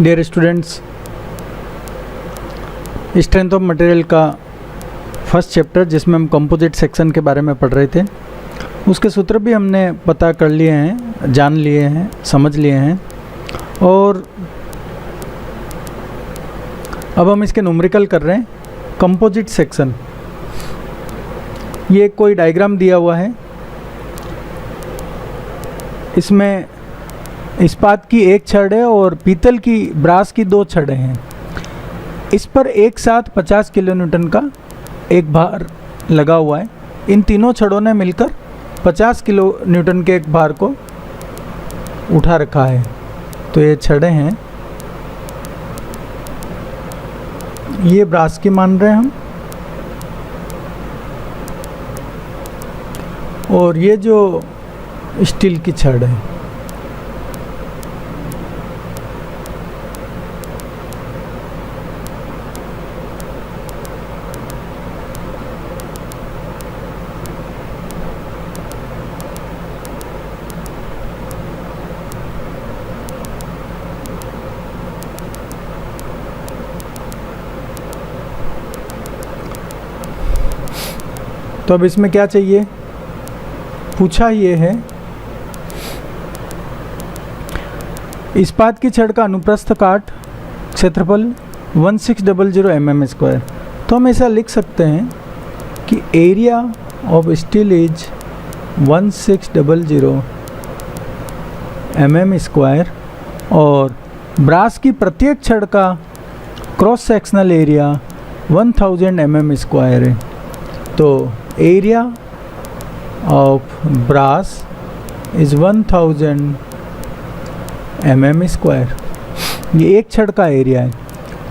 Dear students, strength of material का first chapter जिसमें हम कंपोजिट सेक्शन के बारे में पढ़ रहे थे, उसके सूत्र भी हमने पता कर लिए हैं, जान लिए हैं, समझ लिए हैं। और अब हम इसके न्यूमेरिकल कर रहे हैं। कंपोजिट सेक्शन, ये कोई डायग्राम दिया हुआ है। इसमें इस्पात की एक छड़ है और पीतल की ब्रास की दो छड़ें हैं। इस पर एक साथ 50 किलो न्यूटन का एक भार लगा हुआ है। इन तीनों छड़ों ने मिलकर 50 किलो न्यूटन के एक भार को उठा रखा है। तो ये छड़ें हैं, ये ब्रास की मान रहे हैं हम, और ये जो स्टील की छड़ है। तो अब इसमें क्या चाहिए, पूछा ये है इस्पात की छड़ का अनुप्रस्थ काट क्षेत्रफल 1600 mm²। तो हम ऐसा लिख सकते हैं कि area of steel is 1600 mm² और ब्रास की प्रत्येक छड़ का क्रॉस सेक्शनल एरिया 1000 mm² है। तो area of brass is 1000 mm²। ये एक छड़ का एरिया है।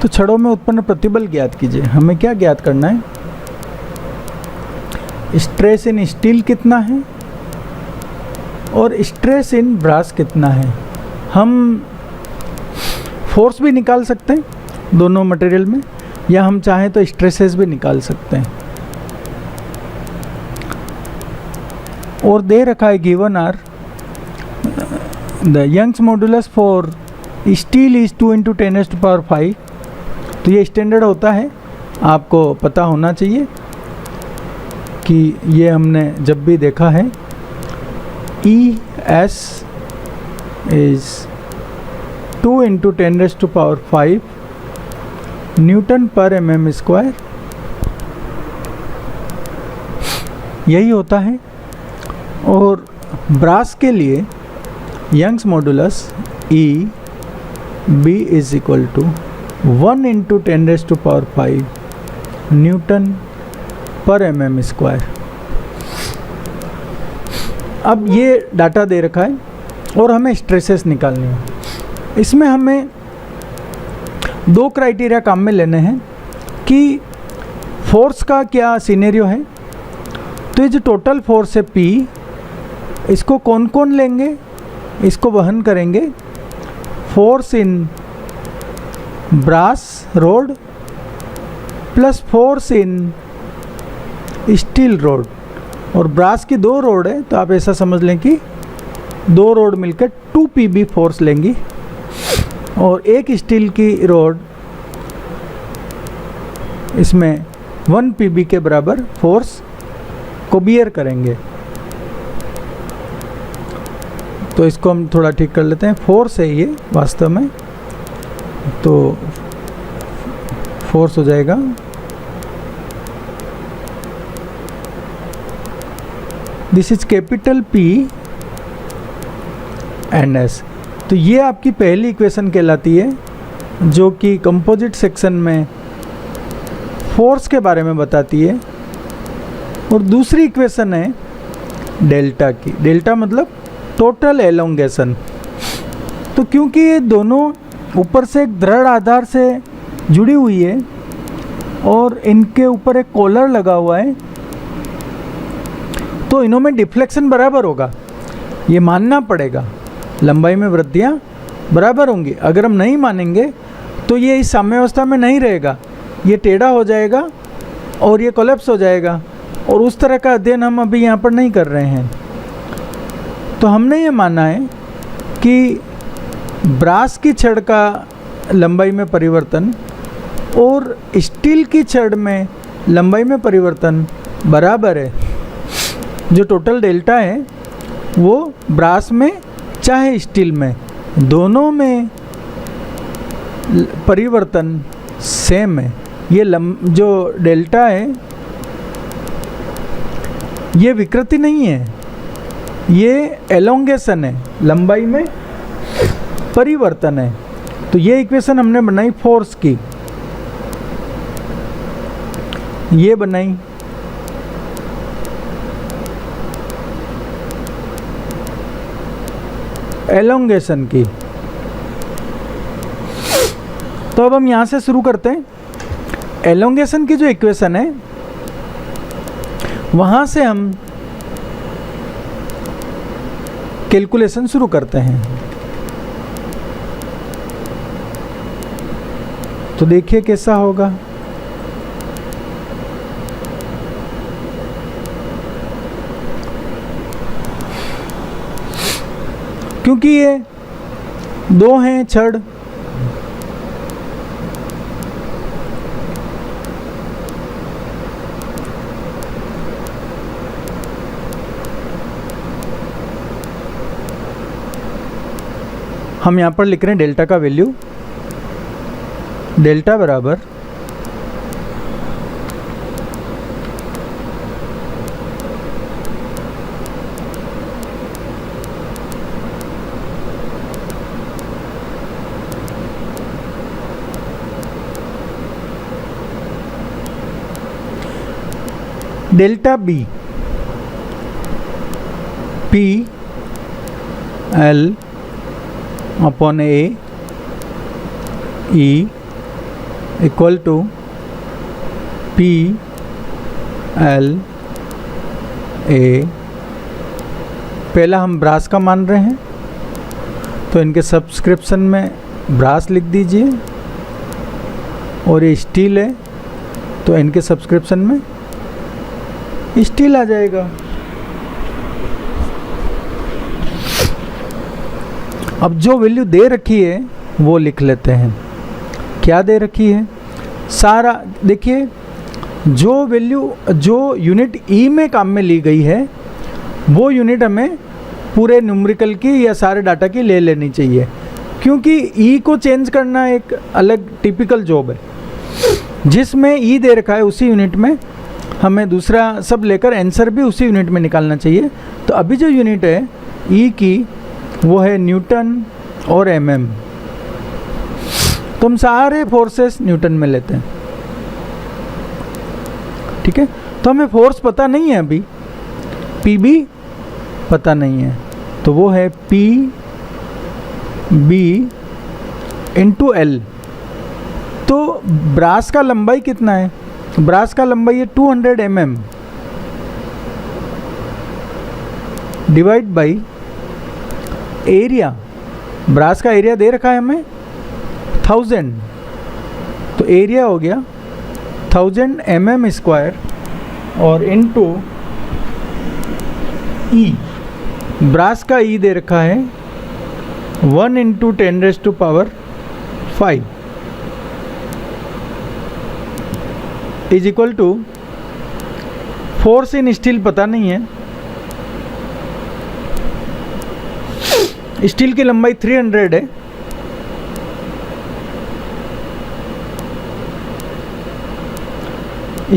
तो छड़ों में उत्पन्न प्रतिबल ज्ञात कीजिए। हमें क्या ज्ञात करना है, स्ट्रेस इन स्टील कितना है और स्ट्रेस इन ब्रास कितना है। हम फोर्स भी निकाल सकते हैं दोनों मटेरियल में, या हम चाहें तो स्ट्रेसेस भी निकाल सकते हैं। और दे रखा है given are the Young's modulus for steel is 2 × 10⁵। तो ये स्टैंडर्ड होता है, आपको पता होना चाहिए कि ये हमने जब भी देखा है। ES इज 2 × 10⁵ न्यूटन पर mm²। यही होता है। और ब्रास के लिए Young's modulus EB is equal to 1 × 10⁵ newton पर mm²। अब ये डाटा दे रखा है और हमें स्ट्रेसेस निकालनी है। इसमें हमें दो क्राइटेरिया काम में लेने हैं कि फोर्स का क्या सिनेरियो है। तो ये जो टोटल फोर्स है P, इसको कौन कौन लेंगे, इसको वहन करेंगे force in brass rod plus force in steel rod. और ब्रास की दो रोड है, तो आप ऐसा समझ लें कि दो रोड मिलकर 2 PB फोर्स लेंगी और एक स्टील की रोड इसमें 1 PB के बराबर फोर्स को बियर करेंगे। तो इसको हम थोड़ा ठीक कर लेते हैं। फोर्स है ये वास्तव में, तो फोर्स हो जाएगा this is capital P and S। तो ये आपकी पहली इक्वेशन कहलाती है, जो कि कंपोजिट सेक्शन में फोर्स के बारे में बताती है। और दूसरी इक्वेशन है डेल्टा की। डेल्टा मतलब टोटल एलोंगेशन। तो क्योंकि ये दोनों ऊपर से एक दृढ़ आधार से जुड़ी हुई है और इनके ऊपर एक कॉलर लगा हुआ है, तो इनों में डिफ्लेक्शन बराबर होगा, ये मानना पड़ेगा। लंबाई में वृद्धियाँ बराबर होंगी। अगर हम नहीं मानेंगे तो ये इस साम्यावस्था में नहीं रहेगा, ये टेढ़ा हो जाएगा और ये कोलैप्स हो जाएगा। और उस तरह का अध्ययन हम अभी यहाँ पर नहीं कर रहे हैं। तो हमने ये माना है कि ब्रास की छड़ का लंबाई में परिवर्तन और स्टील की छड़ में लंबाई में परिवर्तन बराबर है, जो टोटल डेल्टा है वो ब्रास में चाहे स्टील में दोनों में परिवर्तन सेम है। ये जो डेल्टा है ये विकृति नहीं है, ये एलोंगेशन है, लंबाई में परिवर्तन है। तो ये इक्वेशन हमने बनाई फोर्स की, ये बनाई एलोंगेशन की। तो अब हम यहां से शुरू करते हैं। एलोंगेशन की जो इक्वेशन है वहां से हम कैलकुलेशन शुरू करते हैं। तो देखिए कैसा होगा। क्योंकि ये दो हैं छड़, हम यहाँ पर लिख रहे हैं डेल्टा का वैल्यू, डेल्टा बराबर delta B P L upon A E equal to P L A. पहला हम ब्रास का मान रहे हैं तो इनके सब्सक्रिप्शन में ब्रास लिख दीजिए, और ये स्टील है तो इनके सब्सक्रिप्शन में स्टील आ जाएगा। अब जो वैल्यू दे रखी है वो लिख लेते हैं। क्या दे रखी है सारा देखिए, जो वैल्यू जो यूनिट ई में काम में ली गई है वो यूनिट हमें पूरे न्यूमेरिकल की या सारे डाटा की ले लेनी चाहिए, क्योंकि ई को चेंज करना एक अलग टिपिकल जॉब है। जिसमें ई दे रखा है उसी यूनिट में हमें दूसरा सब लेकर आंसर भी उसी यूनिट में निकालना चाहिए। तो अभी जो यूनिट है ई की वो है न्यूटन और एमएम। तो हम सारे फोर्सेस न्यूटन में लेते हैं, ठीक है। तो हमें फोर्स पता नहीं है अभी, पी भी पता नहीं है, तो वो है पी बी इंटू एल। तो ब्रास का लंबाई कितना है? ब्रास का लंबाई है 200 mm divide by area. Brass का एरिया दे रखा है हमें 1000, तो एरिया हो गया 1000 mm स्क्वायर और इनटू ई। ब्रास का ई दे रखा है 1 × 10⁵ is equal to force in steel पता नहीं है। स्टील की लंबाई 300 है,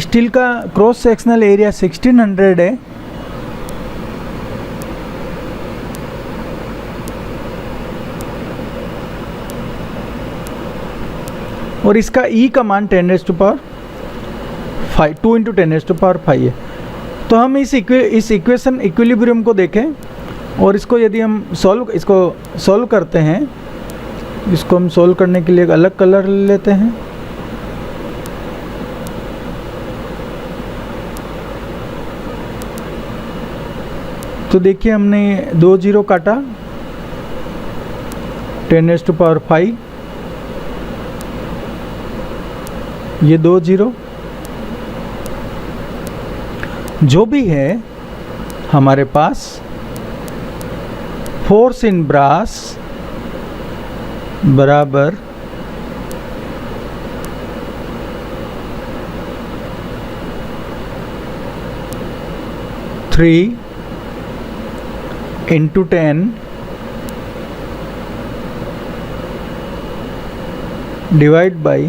स्टील का क्रॉस सेक्शनल एरिया 1600 है, और इसका ई का मान 10⁵ 2 × 10⁵ है। तो हम इस इक्वेशन इक्विलिब्रियम को देखें और इसको यदि हम सॉल्व करते हैं, इसको हम सॉल्व करने के लिए एक अलग कलर ले लेते हैं। तो देखिए हमने 2 0 काटा, 10⁵, ये 2 0 जो भी है हमारे पास फोर्स इन ब्रास बराबर 3 into 10 divide by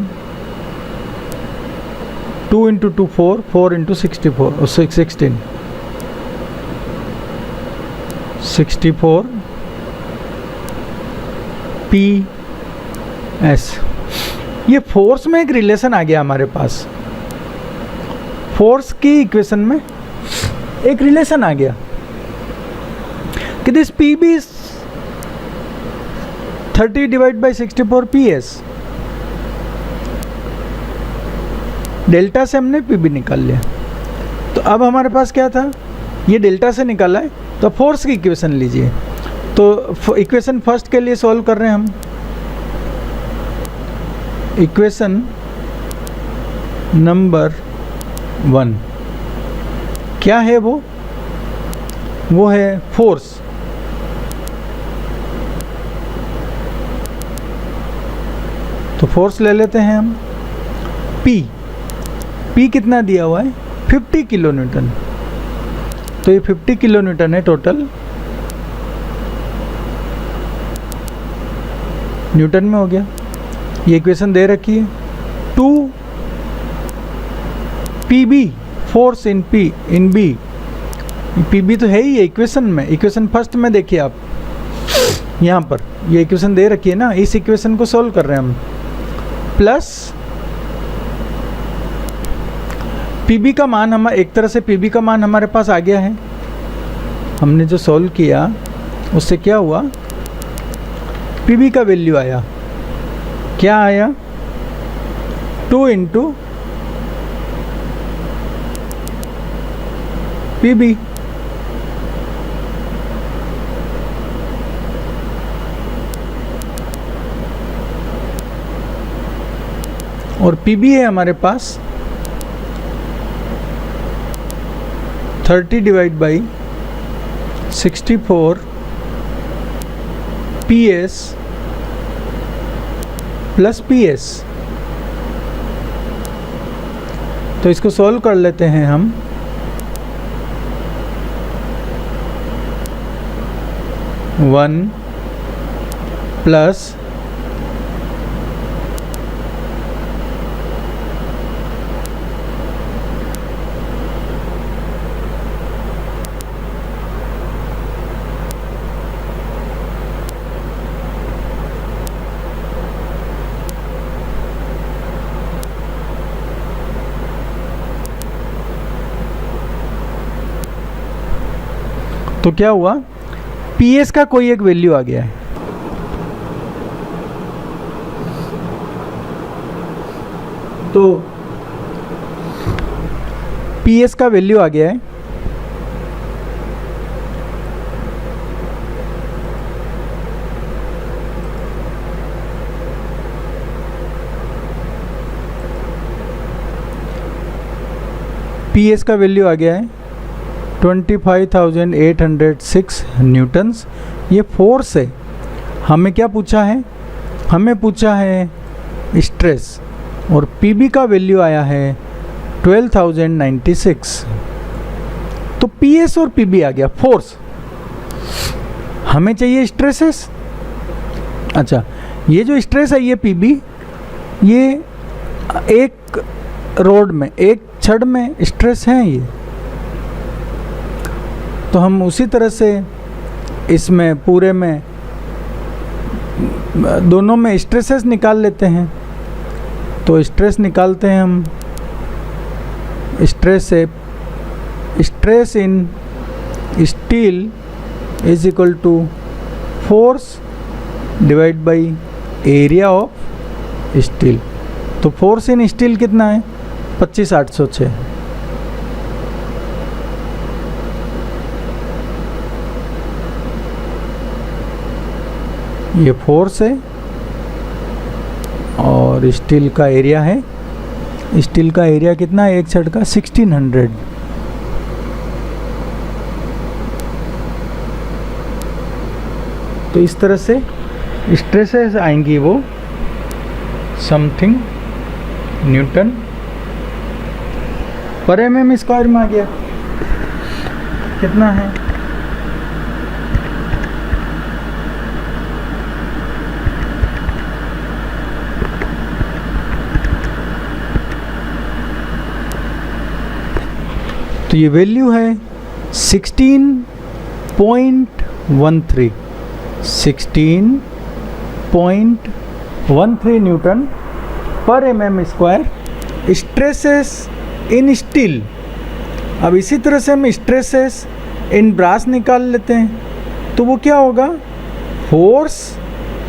2 into 2 4, 4 into 64 or 16 64 PS। ये फोर्स में एक रिलेशन आ गया हमारे पास, फोर्स की इक्वेशन में एक रिलेशन आ गया कि this PB is 30 divide by 64 PS। Delta से हमने PB निकाल लिया, तो अब हमारे पास क्या था, ये डेल्टा से निकाला है, तो फोर्स की इक्वेशन लीजिए। तो इक्वेशन फर्स्ट के लिए सॉल्व कर रहे हैं हम। इक्वेशन नंबर 1 क्या है, वो है फोर्स। तो फोर्स ले लेते हैं हम। P कितना दिया हुआ है, 50 किलो न्यूटन। तो ये 50 किलो न्यूटन है टोटल, न्यूटन में हो गया। ये इक्वेशन दे रखी है। 2 PB force in B। PB तो है ही है इक्वेशन में, इक्वेशन फर्स्ट में देखिए आप, यहाँ पर ये इक्वेशन दे रखी है ना, इस इक्वेशन को सॉल्व कर रहे हैं हम। प्लस PB का मान एक तरह से PB का मान हमारे पास आ गया है। हमने जो सॉल्व किया उससे क्या हुआ, PB का वैल्यू आया, क्या आया, 2 इंटू PB। और PB है हमारे पास 30 divide by 64 PS plus PS। तो इसको सॉल्व कर लेते हैं हम। वन प्लस तो क्या हुआ, PS का कोई एक वैल्यू आ गया है। तो PS का वैल्यू आ गया है, PS का वैल्यू आ गया है 25,806 न्यूटन्स। ये फोर्स है। हमें क्या पूछा है, हमें पूछा है स्ट्रेस, और PB का वैल्यू आया है 12,096। तो PS और PB आ गया फोर्स, हमें चाहिए स्ट्रेसेस। अच्छा, ये जो स्ट्रेस है ये PB, ये एक रोड में, एक छड़ में स्ट्रेस हैं ये। तो हम उसी तरह से इसमें पूरे में दोनों में स्ट्रेसेस निकाल लेते हैं। तो स्ट्रेस निकालते हैं हम। स्ट्रेस है, stress in steel is equal to force divide by area of steel. तो फोर्स इन स्टील कितना है, 25,806। ये फोर्स है और स्टील का एरिया है। स्टील का एरिया कितना है एक छड़ का, 1600। तो इस तरह से स्ट्रेसेस आएंगी वो समथिंग न्यूटन पर mm स्क्वायर में आ गया। कितना है? तो ये वैल्यू है 16.13 16.13 न्यूटन पर mm स्क्वायर स्ट्रेसेस इन स्टील। अब इसी तरह से हम स्ट्रेसेस इन ब्रास निकाल लेते हैं, तो वो क्या होगा? Force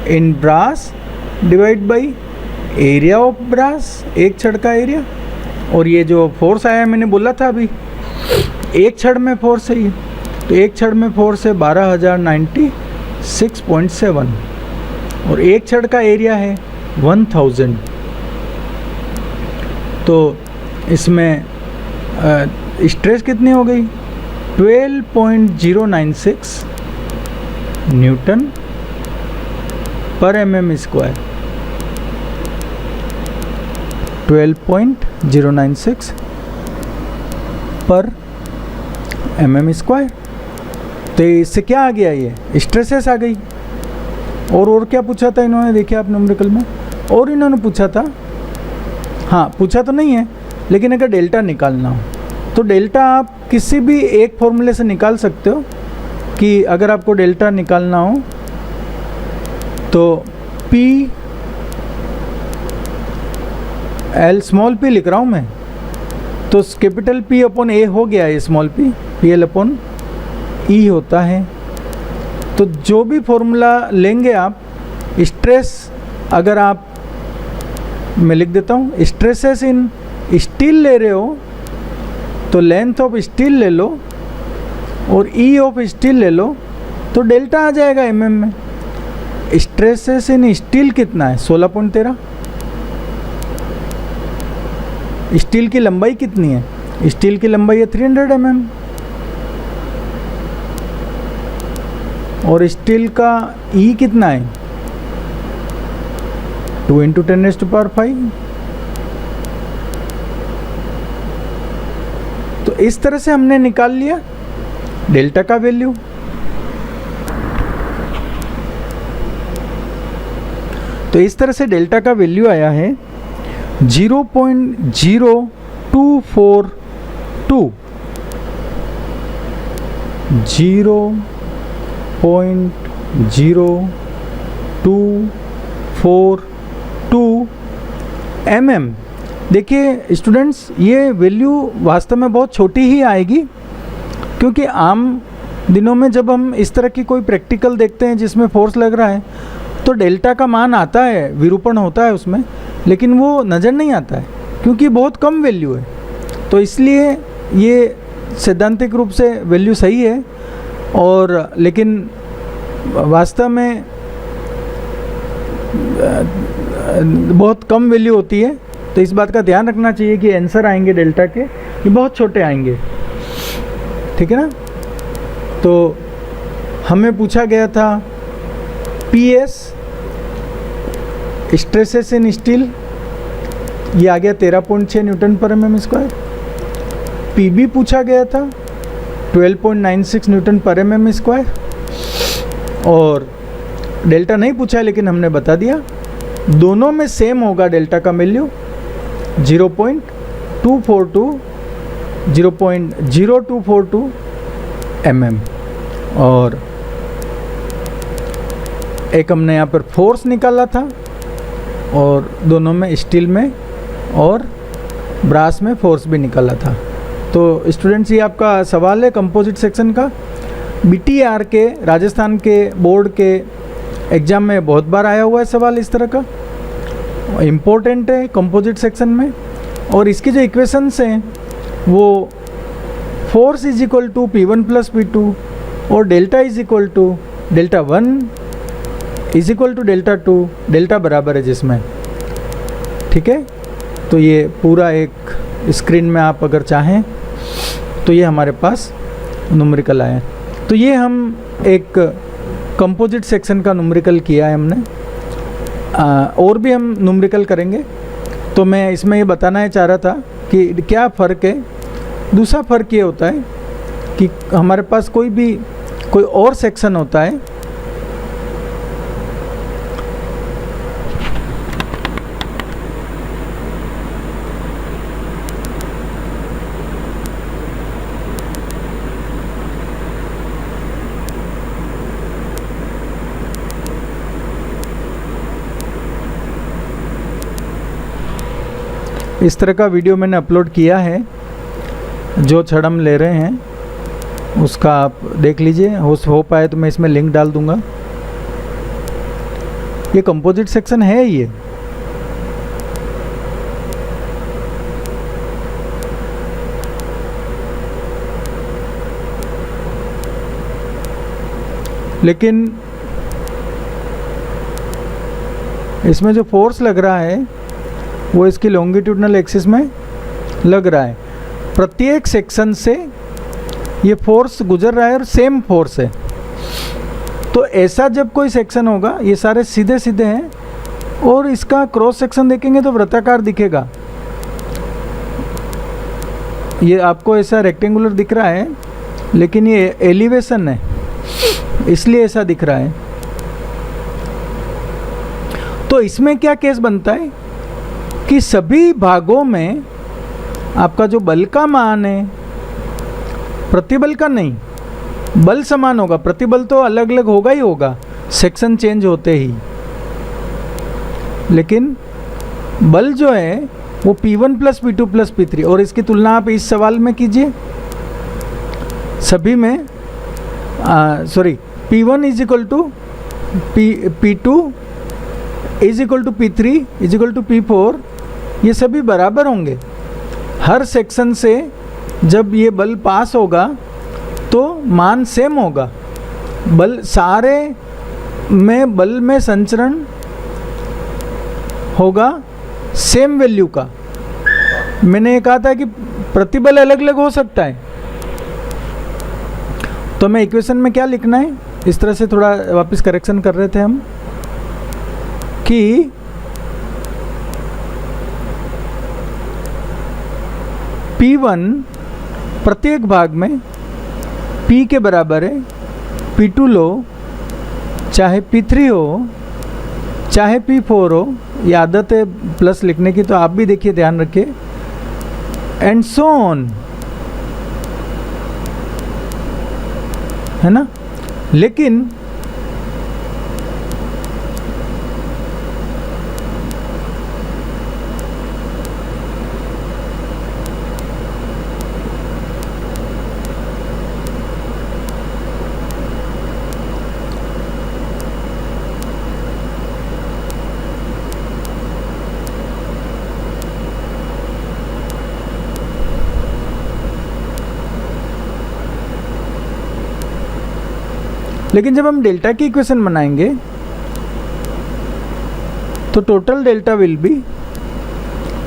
in brass divide by area of brass, एक छड़ का एरिया। और ये जो फोर्स आया मैंने बोला था अभी, एक छड़ में फोर्स है ये, तो एक छड़ में फोर्स है 12,096.7 और एक छड़ का एरिया है 1000। तो इसमें स्ट्रेस कितनी हो गई? 12.096 न्यूटन पर mm स्क्वायर। 12.096 पर mm स्क्वायर। तो इससे क्या आ गया? ये स्ट्रेसेस आ गई। और क्या पूछा था इन्होंने, देखिए आप न्यूमेरिकल में, और इन्होंने पूछा था, हाँ पूछा तो नहीं है, लेकिन अगर डेल्टा निकालना हो तो डेल्टा आप किसी भी एक फॉर्मूले से निकाल सकते हो। कि अगर आपको डेल्टा निकालना हो तो P L स्मॉल p लिख रहा हूँ मैं, तो कैपिटल P अपॉन A हो गया है, small p PL upon E होता है। तो जो भी फॉर्मूला लेंगे आप, स्ट्रेस अगर आप, मैं लिख देता हूँ, स्ट्रेसेस इन स्टील ले रहे हो तो लेंथ ऑफ स्टील ले लो और ई ऑफ स्टील ले लो, तो डेल्टा आ जाएगा mm में। स्ट्रेसेस इन स्टील कितना है? 16.13। स्टील की लंबाई कितनी है? स्टील की लंबाई है 300 mm और स्टील का ई कितना है? 2 × 10⁵। तो इस तरह से हमने निकाल लिया डेल्टा का वैल्यू। तो इस तरह से डेल्टा का वैल्यू आया है 0.0242। 0.0242 mm। देखिए स्टूडेंट्स, ये वैल्यू वास्तव में बहुत छोटी ही आएगी, क्योंकि आम दिनों में जब हम इस तरह की कोई प्रैक्टिकल देखते हैं जिसमें फोर्स लग रहा है, तो डेल्टा का मान आता है, विरूपण होता है उसमें, लेकिन वो नज़र नहीं आता है क्योंकि बहुत कम वैल्यू है। तो इसलिए ये सैद्धांतिक रूप से वैल्यू सही है, और लेकिन वास्तव में बहुत कम वैल्यू होती है। तो इस बात का ध्यान रखना चाहिए कि आंसर आएंगे डेल्टा के ये बहुत छोटे आएंगे, ठीक है ना। तो हमें पूछा गया था PS स्ट्रेसेस इन स्टील, ये आ गया 13.6 न्यूटन पर mm स्क्वायर। PB पूछा गया था 12.96 न्यूटन पर mm स्क्वायर, और डेल्टा नहीं पूछा है लेकिन हमने बता दिया। दोनों में सेम होगा डेल्टा का वैल्यू 0.0242 mm। और एक हमने यहाँ पर फोर्स निकाला था, और दोनों में स्टील में और ब्रास में फोर्स भी निकाला था। तो स्टूडेंट्स, ये आपका सवाल है कंपोजिट सेक्शन का। BTR के राजस्थान के बोर्ड के एग्ज़ाम में बहुत बार आया हुआ है सवाल इस तरह का, इम्पोर्टेंट है कंपोजिट सेक्शन में। और इसकी जो इक्वेशंस हैं वो force is equal to P1 + P2 और delta is equal to delta 1 is equal to delta 2, delta बराबर है जिसमें, ठीक है। तो ये पूरा एक स्क्रीन में आप अगर चाहें तो ये हमारे पास न्यूमेरिकल आया। तो ये हम एक कंपोजिट सेक्शन का न्यूमेरिकल किया है हमने, और भी हम न्यूमेरिकल करेंगे। तो मैं इसमें ये बताना चाह रहा था कि क्या फ़र्क है। दूसरा फ़र्क ये होता है कि हमारे पास कोई और सेक्शन होता है इस तरह का वीडियो मैंने अपलोड किया है, जो क्षण हम ले रहे हैं उसका आप देख लीजिए, हो पाए तो मैं इसमें लिंक डाल दूंगा। ये कंपोजिट सेक्शन है ये। लेकिन इसमें जो फोर्स लग रहा है वो इसकी लॉन्गिट्यूडनल एक्सिस में लग रहा है। प्रत्येक सेक्शन से ये फोर्स गुजर रहा है और सेम फोर्स है। तो ऐसा जब कोई सेक्शन होगा, ये सारे सीधे सीधे हैं और इसका क्रॉस सेक्शन देखेंगे तो वृत्ताकार दिखेगा। ये आपको ऐसा रेक्टेंगुलर दिख रहा है, लेकिन ये एलिवेशन है इसलिए ऐसा दिख रहा है। तो इसमें क्या केस बनता है कि सभी भागों में आपका जो बल का मान है, प्रतिबल का नहीं, बल समान होगा। प्रतिबल तो अलग अलग होगा ही होगा सेक्शन चेंज होते ही, लेकिन बल जो है वो P1 plus P2 plus P3। और इसकी तुलना आप इस सवाल में कीजिए, सभी में P1 is equal to P2 is equal to P3 is equal to P4, ये सभी बराबर होंगे। हर सेक्शन से जब ये बल पास होगा तो मान सेम होगा। बल सारे में बल में संचरण होगा सेम वैल्यू का। मैंने ये कहा था कि प्रतिबल अलग अलग हो सकता है। तो हमें इक्वेशन में क्या लिखना है, इस तरह से थोड़ा वापस करेक्शन कर रहे थे हम कि P1 प्रत्येक भाग में P के बराबर है, P2 लो चाहे P3 हो चाहे P4 हो। ये आदत है प्लस लिखने की, तो आप भी देखिए, ध्यान रखिए। एंड सो ऑन, है ना। लेकिन जब हम डेल्टा की इक्वेशन बनाएंगे तो total delta will be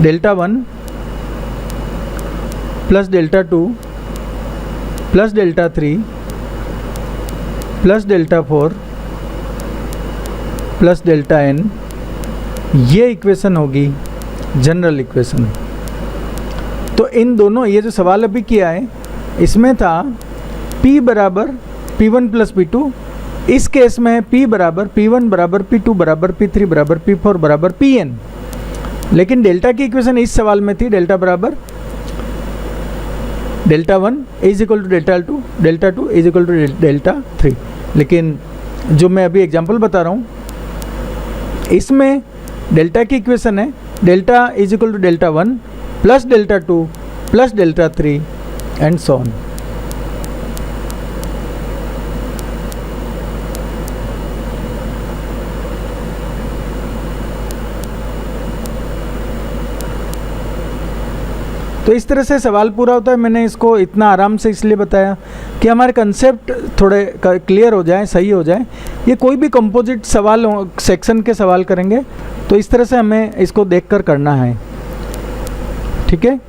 delta 1 plus delta 2 plus delta 3 plus delta 4 plus delta n। ये इक्वेशन होगी जनरल इक्वेशन। तो इन दोनों, ये जो सवाल अभी किया है इसमें था P बराबर P1 प्लस P2, इस केस में P बराबर P1 बराबर P2 बराबर P3 बराबर P4 बराबर Pn। लेकिन डेल्टा की इक्वेशन इस सवाल में थी डेल्टा बराबर delta 1 is equal to delta 2, delta 2 is equal to delta 3। लेकिन जो मैं अभी एग्जांपल बता रहा हूँ इसमें डेल्टा की इक्वेशन है delta is equal to delta 1 plus delta 2 plus delta 3 and so on. तो इस तरह से सवाल पूरा होता है। मैंने इसको इतना आराम से इसलिए बताया कि हमारे कंसेप्ट थोड़े क्लियर हो जाए, सही हो जाए। ये कोई भी कंपोजिट सवाल सेक्शन के सवाल करेंगे तो इस तरह से हमें इसको देखकर करना है, ठीक है।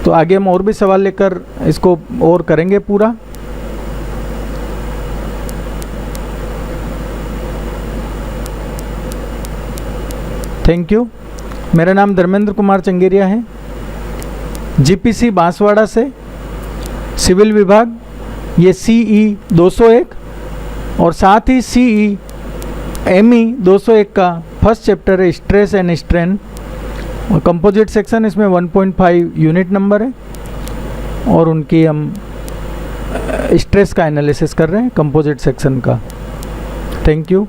तो आगे हम और भी सवाल लेकर इसको और करेंगे पूरा। Thank you. मेरा नाम धर्मेंद्र कुमार चंगेरिया है, जीपीसी बांसवाड़ा से, सिविल विभाग, ये CE 201 और साथ ही CE ME 201 का फर्स्ट चैप्टर है स्ट्रेस एंड स्ट्रेन, और कंपोजिट सेक्शन इसमें 1.5 यूनिट नंबर है, और उनकी हम स्ट्रेस का एनालिसिस कर रहे हैं कंपोजिट सेक्शन का। Thank you.